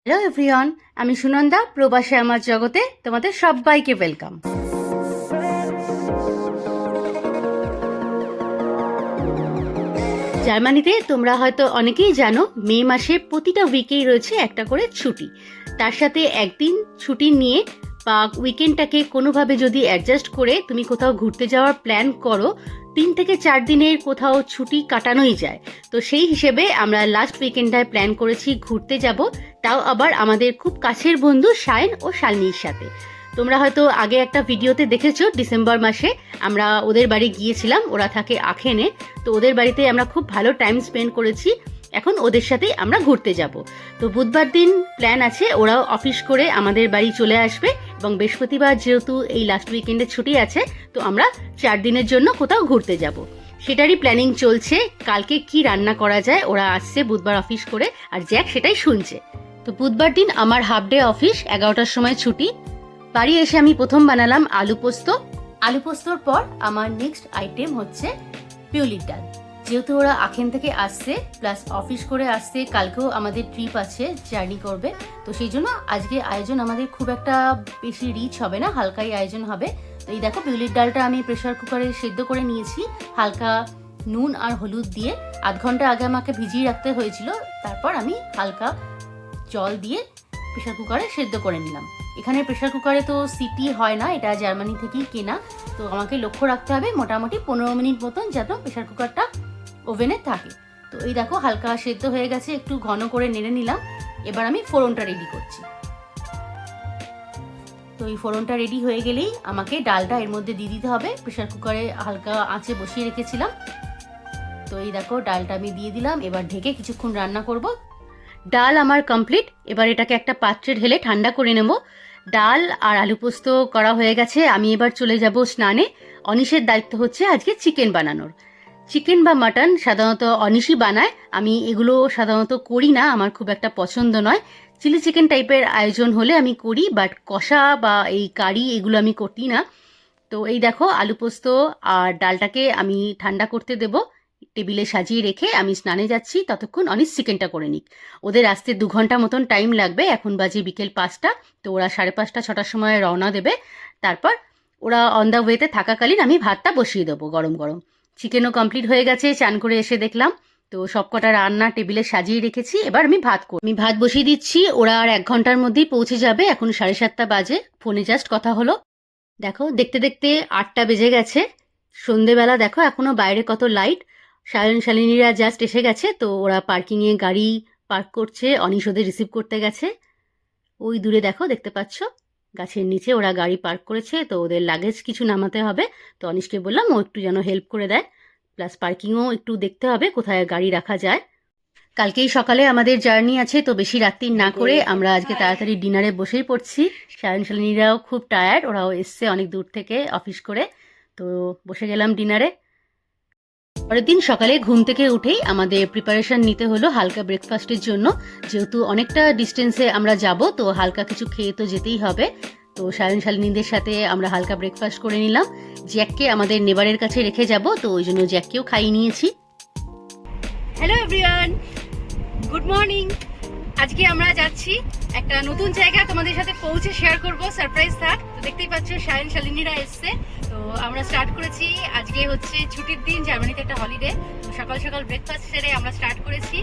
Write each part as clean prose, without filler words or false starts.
Hello everyone, আমি সুনন্দা। প্রবাসে আমার জগতে তোমাদের সবাইকে ওয়েলকাম। জার্মানিতে তোমরা হয়তো অনেকেই জানো, মে মাসে প্রতিটা উইকেই রয়েছে একটা করে ছুটি। তার সাথে একদিন ছুটি নিয়ে বা উইকেন্ডটাকে কোনোভাবে যদি অ্যাডজাস্ট করে তুমি কোথাও ঘুরতে যাওয়ার প্ল্যান করো, 3 থেকে 4 দিনের কোথাও ছুটি কাটানোই যায়। তো সেই হিসেবে আমরা লাস্ট উইকেন্ডটায় প্ল্যান করেছি ঘুরতে যাব, তাও আবার আমাদের খুব কাছের বন্ধু শাইন ও শালিনীর সাথে। তোমরা হয়তো আগে একটা ভিডিওতে দেখেছো, ডিসেম্বর মাসে আমরা ওদের বাড়ি গিয়েছিলাম, ওরা থাকে আখেনে। তো ওদের বাড়িতে আমরা খুব ভালো টাইম স্পেন্ড করেছি। এখন ওদের সাথেই আমরা ঘুরতে যাব। তো বুধবার দিন প্ল্যান আছে, ওরাও অফিস করে আমাদের বাড়ি চলে আসবে এবং বৃহস্পতিবার যেহেতু এই লাস্ট উইকেন্ডে ছুটি আছে, তো আমরা 4 দিনের জন্য কোথাও ঘুরতে যাব। সেটারই প্ল্যানিং চলছে। কালকে কি রান্না করা যায়, ওরা আসছে বুধবার অফিস করে, আর জ্যাক সেটাই শুনছে। তো বুধবার দিন আমার হাফ ডে অফিস, 11টার সময় ছুটি। বাড়ি এসে আমি প্রথম বানালাম আলু পোস্ত। আলু পোস্তর পর আমার নেক্সট আইটেম হচ্ছে পিওলির ডাল। যেহেতু ওরা আখেন থেকে আসছে প্লাস অফিস করে আসছে, কালকেও আমাদের ট্রিপ আছে, জার্নি করবে, তো সেই জন্য আজকে আয়োজন আমাদের খুব একটা বেশি রিচ হবে না, হালকাই আয়োজন হবে। তো এই দেখো, পিওলির ডালটা আমি প্রেশার কুকারে সেদ্ধ করে নিয়েছি হালকা নুন আর হলুদ দিয়ে। আধ ঘন্টা আগে আমাকে ভিজিয়ে রাখতে হয়েছিল, তারপর আমি হালকা জল দিয়ে প্রেশার কুকারে সেদ্ধ করে নিলাম। এখানে প্রেশার কুকারে তো সিটি হয় না, এটা জার্মানি থেকেই কেনা। তো আমাকে লক্ষ্য রাখতে হবে মোটামুটি 15 মিনিট মতন যেন প্রেশার কুকারটা ওভেনে থাকে। তো এই দেখো হালকা সেদ্ধ হয়ে গেছে, একটু ঘন করে নেড়ে নিলাম। এবার আমি ফোড়নটা রেডি করছি। তো এই ফোড়নটা রেডি হয়ে গেলেই আমাকে ডালটা এর মধ্যে দিয়ে দিতে হবে। প্রেশার কুকারে হালকা আঁচে বসিয়ে রেখেছিলাম। তো এই দেখো ডালটা আমি দিয়ে দিলাম, এবার ঢেকে কিছুক্ষণ রান্না করব। ডাল আমার কমপ্লিট। এবার এটাকে একটা পাত্রে ঢেলে ঠান্ডা করে নেব। ডাল আর আলু পোস্ত করা হয়ে গেছে, আমি এবার চলে যাব স্নানে। অনিশের দায়িত্ব হচ্ছে আজকে চিকেন বানানোর। চিকেন বা মাটন সাধারণত অনিশই বানায়, আমি এগুলো সাধারণত করি না, আমার খুব একটা পছন্দ নয়। চিলি চিকেন টাইপের আয়োজন হলে আমি করি, বাট কষা বা এই কারি এগুলো আমি করি না। তো এই দেখো আলু পোস্ত আর ডালটাকে আমি ঠান্ডা করতে দেব, টেবিলে সাজিয়ে রেখে আমি স্নানে যাচ্ছি। ততক্ষণ অনিশ চিকেনটা করে নিক। ওদের আসতে 2 ঘন্টা মতন টাইম লাগবে, এখন বাজে বিকেল 5টা। তো ওরা 5:30-6টার সময় রওনা দেবে। তারপর ওরা অন দ্য ওয়েতে থাকাকালীন আমি ভাতটা বসিয়ে দেবো গরম গরম। চিকেনও কমপ্লিট হয়ে গেছে, চান করে এসে দেখলাম। তো সবকটা রান্না টেবিলে সাজিয়ে রেখেছি, এবার আমি ভাত বসিয়ে দিচ্ছি। ওরা আর 1 ঘন্টার মধ্যেই পৌঁছে যাবে, এখন 7:30 বাজে। ফোনে জাস্ট কথা হলো। দেখো দেখতে দেখতে 8টা বেজে গেছে, সন্ধেবেলা। দেখো এখনো বাইরে কত লাইট। শালিনীরা জাস্ট এসে গেছে, তো ওরা পার্কিংয়ে গাড়ি পার্ক করছে। অনিশ ওদের রিসিভ করতে গেছে। ওই দূরে দেখো, দেখতে পাচ্ছ গাছের নিচে ওরা গাড়ি পার্ক করেছে। তো ওদের লাগেজ কিছু নামাতে হবে, তো অনিশকে বললাম ও একটু যেন হেল্প করে দেয়। প্লাস পার্কিংও একটু দেখতে হবে কোথায় গাড়ি রাখা যায়। কালকেই সকালে আমাদের জার্নি আছে, তো বেশি রাত্রি না করে আমরা আজকে তাড়াতাড়ি ডিনারে বসেই পড়ছি। শালিনীরাও খুব টায়ার্ড, ওরাও এসছে অনেক দূর থেকে অফিস করে। তো বসে গেলাম ডিনারে। পরের দিন সকালে ঘুম থেকে উঠেই আমাদের প্রিপারেশন নিতে হলো হালকা ব্রেকফাস্টের জন্য। যেহেতু অনেকটা ডিস্টেন্সে আমরা যাব, তো হালকা কিছু খেয়ে তো যেতেই হবে। তো শালিনীদের সাথে আমরা হালকা ব্রেকফাস্ট করে নিলাম। জ্যাককে আমাদের নেবারের কাছে রেখে যাব, তো ওই জন্য জ্যাককেও খাইয়ে নিয়েছি। Hello everyone, good morning. আজকে আমরা যাচ্ছি একটা নতুন জায়গা, তোমাদের সাথে পৌঁছে শেয়ার করব, সারপ্রাইজ থাক। তো দেখতেই পাচ্ছ শালিনীরা এসছে। তো আমরা স্টার্ট করেছি, আজকে হচ্ছে ছুটির দিন, জার্মানিতে একটা হলিডে। সকাল সকাল ব্রেকফাস্ট সেরে আমরা স্টার্ট করেছি।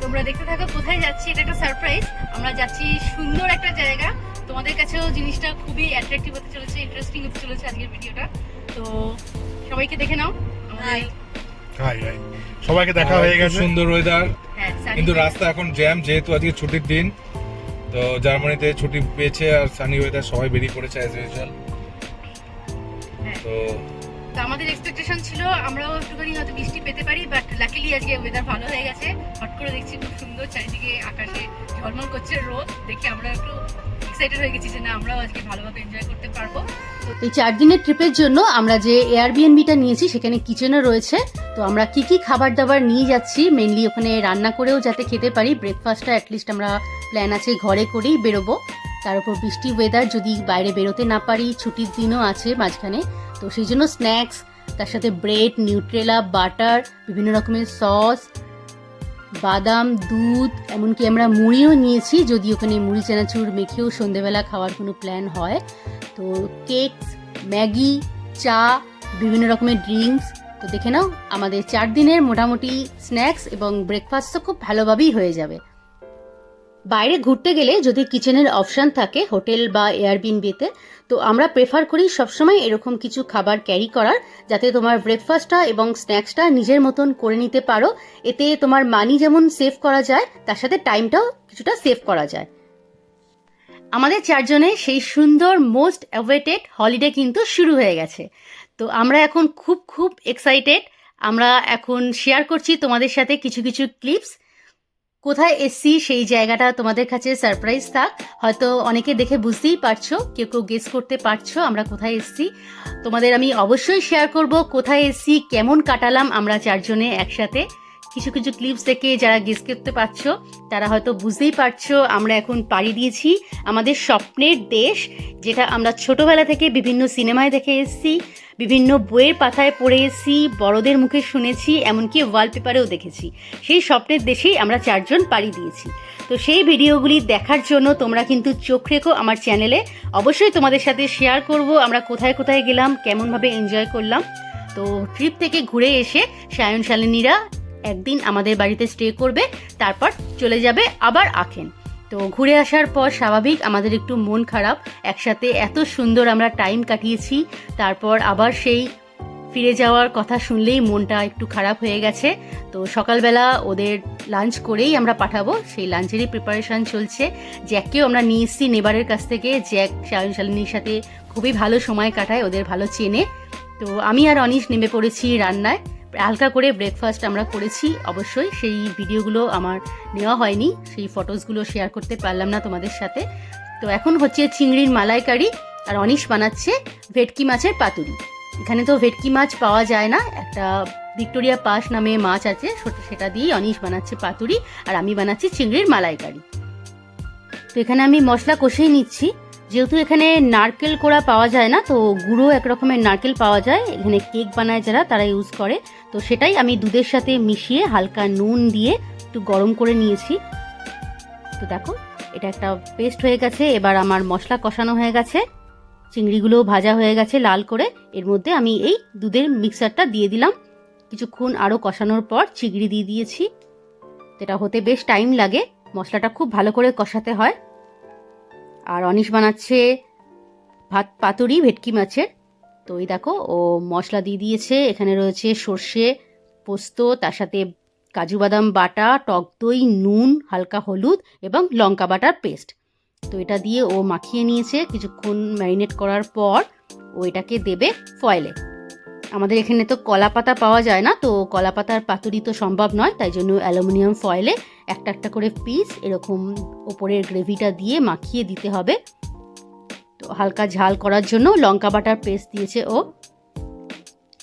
তোমরা দেখতে থাকো কোথায় যাচ্ছি, এটা একটা সারপ্রাইজ। আমরা যাচ্ছি সুন্দর একটা জায়গা, তোমাদের কাছেও জিনিসটা খুবই অ্যাট্রাকটিভ হতে চলেছে, ইন্টারেস্টিং হতে চলেছে আজকের ভিডিওটা। তো সবাইকে দেখে নাও। সবাইকে দেখা হয়ে গেছে। সুন্দর ওয়েদার, হ্যাঁ, কিন্তু রাস্তা এখন জ্যাম, যেহেতু আজকে ছুটির দিন। তো জার্মানিতে ছুটি পেয়েছে আর সানি ওয়েদার, সবাই বেরিয়ে পড়েছে অ্যাজ ইউজুয়াল। তো তো আমাদের এক্সপেকটেশন ছিল আমরাও একটুখানি হয়তো বৃষ্টি পেতে পারি, বাট লাকিলি আজকে ওয়েদার ভালো হয়ে গেছে। হট করে দেখছি খুব সুন্দর, চারিদিকে আকাশে ঝলমল করছে রোদ, দেখে আমরা একটু এক্সাইটেড হয়ে গেছি যে না, আমরাও আজকে ভালোভাবে এনজয় করতে পারবো। এই 4 দিনের ট্রিপের জন্য আমরা যে এয়ারবিএনবিটা নিয়েছি সেখানে কিচেনও রয়েছে। তো আমরা কি কি খাবার দাবার নিয়ে যাচ্ছি, মেনলি ওখানে রান্না করেও যাতে খেতে পারি। ব্রেকফাস্টটা অ্যাটলিস্ট আমরা প্ল্যান আছে ঘরে করেই বেরোবো। তার উপর বৃষ্টি ওয়েদার, যদি বাইরে বেরোতে না পারি, ছুটির দিনও আছে মাঝখানে, তো সেই জন্য স্ন্যাক্স, তার সাথে ব্রেড, নিউট্রেলা, বাটার, বিভিন্ন রকমের সস, বাদাম, দুধ, এমনকি আমরা মুড়িও নিয়েছি, যদি ওখানে মুড়ি চানাচুর মেখেও সন্ধেবেলা খাওয়ার কোনো প্ল্যান হয়। তো কেক, ম্যাগি, চা, বিভিন্ন রকমের ড্রিঙ্কস। তো দেখে নাও, আমাদের 4 দিনের মোটামুটি স্ন্যাক্স এবং ব্রেকফাস্ট তো খুব ভালোভাবেই হয়ে যাবে। বাইরে ঘুরতে গেলে যদি কিচেনের অপশান থাকে হোটেল বা এয়ারবিএনবিতে, তো আমরা প্রেফার করি সবসময় এরকম কিছু খাবার ক্যারি করার, যাতে তোমার ব্রেকফাস্টটা এবং স্ন্যাক্সটা নিজের মতন করে নিতে পারো। এতে তোমার মানি যেমন সেভ করা যায়, তার সাথে টাইমটাও কিছুটা সেভ করা যায়। আমাদের 4 জনের সেই সুন্দর মোস্ট অ্যাওয়েটেড হলিডে কিন্তু শুরু হয়ে গেছে। তো আমরা এখন খুব এক্সাইটেড। আমরা এখন শেয়ার করছি তোমাদের সাথে কিছু কিছু ক্লিপস। কোথায় এসছি সেই জায়গাটা তোমাদের কাছে সারপ্রাইজ থাক, হয়তো অনেকে দেখে বুঝতেই পারছো, কেউ কেউ গেস করতে পারছো আমরা কোথায় এসছি। তোমাদের আমি অবশ্যই শেয়ার করব কোথায় এসছি, কেমন কাটালাম আমরা 4 জনে একসাথে। কিছু কিছু ক্লিপস দেখে যারা গেস করতে পারছো তারা হয়তো বুঝতেই পারছো আমরা এখন পাড়ি দিয়েছি আমাদের স্বপ্নের দেশ, যেটা আমরা ছোটবেলা থেকে বিভিন্ন সিনেমায় দেখে এসেছি, বিভিন্ন বইয়ের পাতায় পড়ে এসেছি, বড়দের মুখে শুনেছি, এমনকি ওয়ালপেপারেও দেখেছি। সেই স্বপ্নের দেশেই আমরা 4 জন পাড়ি দিয়েছি। তো সেই ভিডিওগুলি দেখার জন্য তোমরা কিন্তু চোখ রেখো আমার চ্যানেলে। অবশ্যই তোমাদের সাথে শেয়ার করব আমরা কোথায় কোথায় গেলাম, কেমনভাবে এনজয় করলাম। তো ট্রিপ থেকে ঘুরে এসে সায়ন শালিনীরা একদিন আমাদের বাড়িতে স্টে করবে, তারপর চলে যাবে আবার আখেন। তো ঘুরে আসার পর স্বাভাবিক আমাদের একটু মন খারাপ, একসাথে এত সুন্দর আমরা টাইম কাটিয়েছি, তারপর আবার সেই ফিরে যাওয়ার কথা শুনলেই মনটা একটু খারাপ হয়ে গেছে। তো সকালবেলা ওদের লাঞ্চ করেই আমরা পাঠাবো, সেই লাঞ্চেরই প্রিপারেশন চলছে। জ্যাককেও আমরা নিয়ে এসেছি নেবারের কাছ থেকে, জ্যাক সায়ন শালিনীর সাথে খুবই ভালো সময় কাটায়, ওদের ভালো চেনে। তো আমি আর অনিশ নেমে পড়েছি রান্নায়। হালকা করে ব্রেকফাস্ট আমরা করেছি, অবশ্যই সেই ভিডিওগুলো আমার নেওয়া হয়নি, সেই ফটোসগুলো শেয়ার করতে পারলাম না তোমাদের সাথে। তো এখন হচ্ছে চিংড়ির মালাইকারি, আর অনিশ বানাচ্ছে ভেটকি মাছের পাতুরি। এখানে তো ভেটকি মাছ পাওয়া যায় না, একটা ভিক্টোরিয়া পাস নামে মাছ আছে, সেটা দিয়েই অনিশ বানাচ্ছে পাতুরি, আর আমি বানাচ্ছি চিংড়ির মালাইকারি। তো এখানে আমি মশলা কষিয়ে নিচ্ছি, যেহেতু এখানে নারকেল কোড়া পাওয়া যায় না, তো গুঁড়ো এক রকমের নারকেল পাওয়া যায়, এখানে কেক বানায় যারা তারা ইউজ করে। তো সেটাই আমি দুধের সাথে মিশিয়ে হালকা নুন দিয়ে একটু গরম করে নিয়েছি। তো দেখো এটা একটা পেস্ট হয়ে গেছে। এবার আমার মশলা কষানো হয়ে গেছে, চিংড়িগুলো ভাজা হয়ে গেছে লাল করে। এর মধ্যে আমি এই দুধের মিক্সারটা দিয়ে দিলাম। কিছুক্ষণ আরও কষানোর পর চিংড়ি দিয়ে দিয়েছি। এটা হতে বেশ টাইম লাগে, মশলাটা খুব ভালো করে কষাতে হয়। আর অনিশ বানাচ্ছে ভাত পাতুরি ভেটকি মাছের। তো এই দেখো ও মশলা দিয়ে দিয়েছে, এখানে রয়েছে সর্ষে, পোস্ত, তার সাথে কাজু বাদাম বাটা, টক দই, নুন, হালকা হলুদ এবং লঙ্কা বাটার পেস্ট। তো এটা দিয়ে ও মাখিয়ে নিয়েছে। কিছুক্ষণ ম্যারিনেট করার পর ও এটাকে দেবে ফয়েলে। আমাদের এখানে তো কলা পাতা পাওয়া যায় না, তো কলা পাতার পাতুরি তো সম্ভব নয়, তাই জন্য অ্যালুমিনিয়াম ফয়েলে একটা একটা করে পিস এরকম ওপরের গ্রেভিটা দিয়ে মাখিয়ে দিতে হবে। তো হালকা ঝাল করার জন্য লঙ্কা বাটার পেস্ট দিয়েছে ও।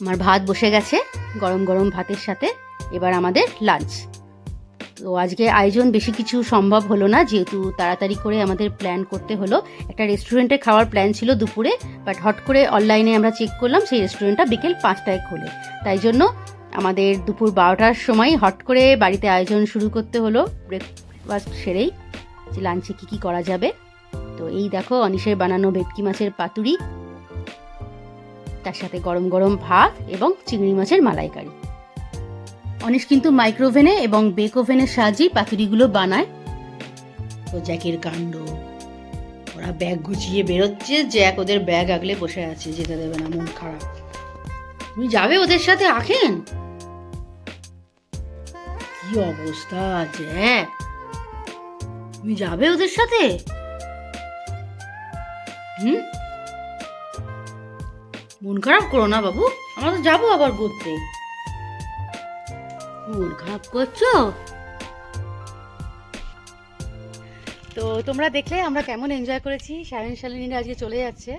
আমার ভাত বসে গেছে গরম গরম ভাতের সাথে। এবার আমাদের লাঞ্চ। তো আজকে আয়োজন বেশি কিছু সম্ভব হলো না, যেহেতু তাড়াতাড়ি করে আমাদের প্ল্যান করতে হলো। একটা রেস্টুরেন্টে খাওয়ার প্ল্যান ছিল দুপুরে, বাট হট করে অনলাইনে আমরা চেক করলাম সেই রেস্টুরেন্টটা বিকেল 5টায় খোলে। তাই জন্য আমাদের দুপুর 12টার সময় হট করে বাড়িতে আয়োজন শুরু করতে হলো, ব্রেকফাস্ট সেরেই যে লাঞ্চে কী কী করা যাবে। তো এই দেখো অনিশের বানানো ভেটকি মাছের পাতুরি, তার সাথে গরম গরম ভাত এবং চিংড়ি মাছের মালাইকারি। অনিশ কিন্তু মাইক্রোওভেনে এবং বেক ওভেনের সাহায্যেই পাতুরিগুলো বানায়। তো জ্যাকের কাণ্ড, ওরা ব্যাগ গুছিয়ে বেরোচ্ছে, জ্যাক ওদের ব্যাগ আগলে বসে আছে, যেতে দেবে না, মন খারাপ। তুমি যাবে ওদের সাথে আখেন? কি অবস্থা জ্যাক, তুমি যাবে ওদের সাথে? মন খারাপ করো না বাবু, আমরা তো যাবো আবার ঘুরতে। মন খারাপ করছো? তো তোমরা দেখলে আমরা কেমন এনজয় করেছি। সায়ন শালিনীরা আজকে চলে যাচ্ছে,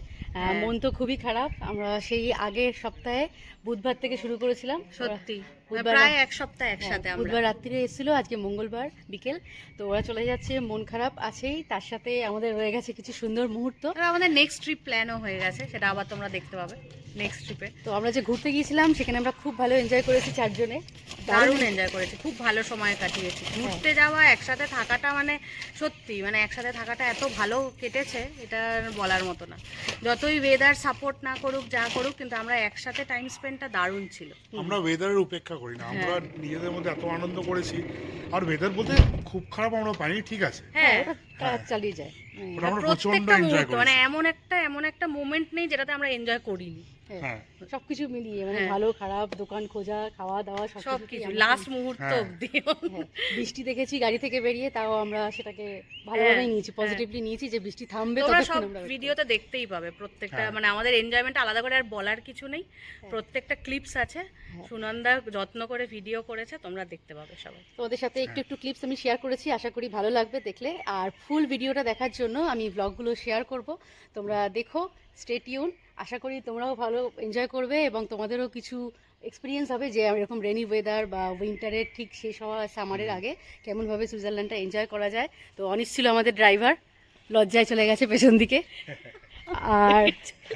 মন তো খুবই খারাপ। আমরা সেই আগের সপ্তাহে বুধবার থেকে শুরু করেছিলাম, সত্যি প্রায় এক সপ্তাহ একসাথে আমরা। বুধবার রাত্রিরে এসেছিল, আজকে মঙ্গলবার বিকেল। তো ওরা চলে যাচ্ছে, মন খারাপ আছেই, তার সাথে আমাদের রয়ে গেছে কিছু সুন্দর মুহূর্ত। আর আমাদের নেক্সট ট্রিপ প্ল্যানও হয়ে গেছে, সেটা আবার তোমরা দেখতে পাবে নেক্সট ট্রিপে। তো আমরা যে ঘুরতে গিয়েছিলাম সেখানে আমরা খুব ভালো এনজয় করেছি চারজনে, দারুণ এনজয় করেছি, খুব ভালো সময় কাটিয়েছি। ঘুরতে যাওয়া, একসাথে থাকাটা মানে সত্যি মানে একসাথে থাকাটা এত ভালো কেটেছে, এটা বলার মতো না। যতই ওয়েদার সাপোর্ট না করুক, যা করুক, কিন্তু আমরা একসাথে টাইম স্পেন্ডটা দারুণ ছিল। আমরা ওয়েদারের উপেক্ষা করি না, আমরা নিজেদের মধ্যে এত আনন্দ করেছি। আর ওয়েদার বলতে খুব খারাপ আমরা পাইনি, ঠিক আছে, হ্যাঁ, ওটা কাজ চালিয়ে যায়। ওটা আমরা প্রচন্ড প্রত্যেকটা এনজয় মুহূর্ত মানে করেছি। এমন একটা মোমেন্ট নেই যেটাতে আমরা এনজয় করিনি। হ্যাঁ, সবকিছু মিলিয়ে মানে হ্যাঁ। ভালো খারাপ, দোকান খোঁজা, খাওয়া দাওয়া সবকিছু লাস্ট মুহূর্ত হ্যাঁ। অব্দি। বৃষ্টি দেখেছি গাড়ি থেকে বেরিয়ে, তাও আমরা সেটাকে ভালোভাবেই নিয়েছি, পজিটিভলি নিয়েছি যে বৃষ্টি থামবে তোমরা ততক্ষণ সব আমরা wait করব। ভিডিওতে দেখতেই পাবে প্রত্যেকটা, হ্যাঁ। মানে আমাদের এনজয়মেন্ট আলাদা করে আর বলার কিছু নেই। প্রত্যেকটা ক্লিপস আছে, সুনন্দা যত্ন করে ভিডিও করেছে, তোমরা দেখতে পাবে সবাই। তোমাদের সাথে একটু একটু ক্লিপস আমি শেয়ার করেছি, আশা করি ভালো লাগবে দেখলে। আর ফুল ভিডিওটা দেখার জন্য আমি ব্লগগুলো শেয়ার করব, তোমরা দেখো, স্টে টিউন। আশা করি তোমরাও ভালো এনজয় করবে এবং তোমাদেরও কিছু এক্সপিরিয়েন্স হবে যে এরকম রেনি ওয়েদার বা উইন্টারের ঠিক শেষ হওয়া সামারের আগে কেমনভাবে সুইজারল্যান্ডটা এনজয় করা যায়। তো অনিশ ছিল আমাদের ড্রাইভার, লজ্জায় চলে গেছে পেছন দিকে। আর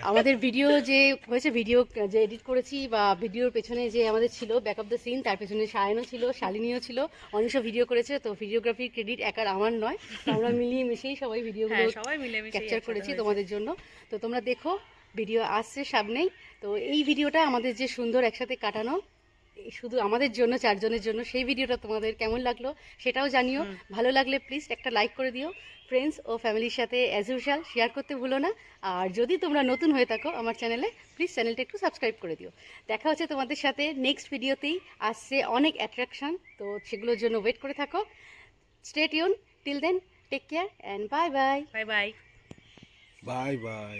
আমাদের ভিডিও যে হয়েছে, ভিডিও যে এডিট করেছি বা ভিডিওর পেছনে যে আমাদের ছিল ব্যাক অফ দ্য সিন, তার পেছনে সায়নও ছিল, শালিনীও ছিল, অনিশও ভিডিও করেছে। তো ভিডিওগ্রাফির ক্রেডিট একার আমার নয়, তো আমরা মিলিয়ে মিশেই সবাই ভিডিওগুলো হ্যাঁ, সবাই মিলেমিশে ক্যাপচার করেছি তোমাদের জন্য। তো তোমরা দেখো, ভিডিও আসছে সামনেই। তো এই ভিডিওটা আমাদের যে সুন্দর একসাথে কাটানো, এই শুধু আমাদের জন্য, চারজনের জন্য, সেই ভিডিওটা তোমাদের কেমন লাগলো সেটাও জানিও। ভালো লাগলে প্লিজ একটা লাইক করে দিও। ফ্রেন্ডস ও ফ্যামিলির সাথে অ্যাজ ইউজুয়াল শেয়ার করতে ভুলো না। আর যদি তোমরা নতুন হয়ে থাকো আমার চ্যানেলে, প্লিজ চ্যানেলটা একটু সাবস্ক্রাইব করে দিও। দেখা হচ্ছে তোমাদের সাথে নেক্সট ভিডিওতেই। আসছে অনেক অ্যাট্রাকশন, তো সেগুলোর জন্য ওয়েট করে থাকো। Stay tune, till then take care and bye bye. Bye bye. Bye by.